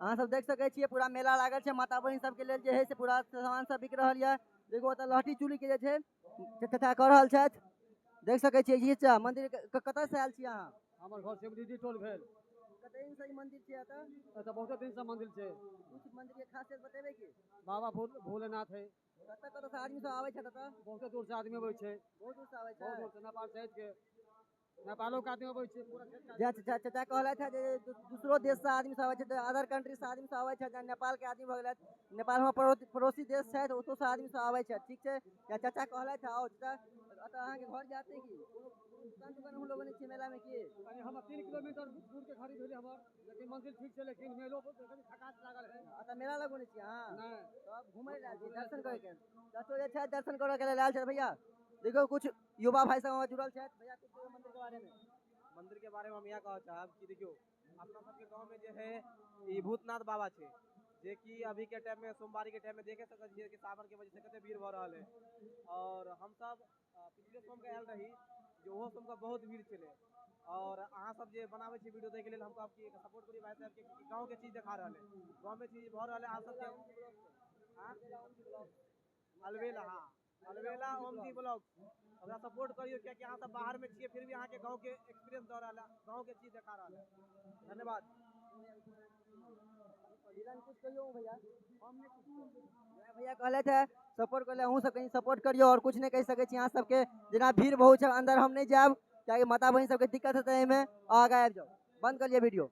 अहाँ सब देख सकै छियै पूरा मेला लागल छै माता बहिन सबके लेल जे है से पूरा सामान सब बिक रहल यऽ। देखो ओतऽ लहठी चूड़ी के जे छै चचा कऽ रहल छथि। देख सकै छियै ये चा मंदिर कतऽ से आयल छी अहाँ? हमर घर शिवदीदी टोल भेल। कते दिन से ई मंदिर छै एतऽ? एतऽ बहुत दिन से मंदिर छै। कुछ मंदिर के खासियत बतेबै की? बाबा भोलेनाथ है। कतऽ कतऽ से आदमी सब आबै छै एतऽ? बहुत दूर से आदमी अबै छै। बहुत दूर से आबै छै। बहुत दूर से नेपाल साइड के नेपालो के आदमी अबै छै पूरा। चाचा कहलथि है जे दूसरो देश से आदमी सब आबै छै, अदर कंट्री से आदमी सब आबै छै, नेपाल के आदमी भऽ गेलथि, नेपाल में पड़ोसी देश छै ओतौ से आदमी सब आबै छै। ठीक छै चाचा कहलथि आओ चाचा एतऽ अहाँके घर जाते की दुकान दुकान हम लोग नहीं मेला में की हम 3 किलोमीटर दूर के खरीद भेले हमर, लेकिन मंदिर ठीक छै लेकिन मेलो कनी थकाच लागल है। एतऽ मेला लगौने छी अहाँ? नहीं तब घूमै लेल छी दर्शन करे के? चाचो जे छै दर्शन करे के लेल आयल छै भैया। देखो कुछ युवा भाई सब जुड़ल छै भैया, कुछ मंदिर के बारे में। मंदिर के बारे में हम यहाँ कहना चाहब कि देखियो अपना सबके गांव में जो है ई भूतनाथ बाबा छे, जे कि अभी के टाइम में सोमवारी के टाइम में देखे सकते छियै कि सावन के वजह से कते भीड़ भ रहल है। और हम सब पिछले सोम के आयल रही जो ओहो सोम का बहुत भीड़ चले। और अहाँ सब जे बनावे छी वीडियो देखे लेल हमको आपकी सपोर्ट करी भाई साहब के गांव के चीज दिखा रहल है, गांव में चीज भ रहल है। आप सबके अलवेला हाँ अलवेला ओम जी ब्लॉग हमरा सपोर्ट करियो, क्या कि अहाँ सब बाहर में छिए फिर भी अहाँ के गांव के एक्सपीरियंस द रहल है, गांव के चीज दिखा रहल है। धन्यवाद। कुछ कहियो भैया। भैया कहले थे सपोर्ट कर ले, अहूँ सब कहीं सपोर्ट करियो और कुछ नहीं कह सके छी अहाँ सबके। जेना भीड़ बहुत है अंदर हम नहीं जाब, क्या माता बहन सबके दिक्कत हेतै एहिमे, आगाँ आबि जाओ। बंद कर लिया वीडियो।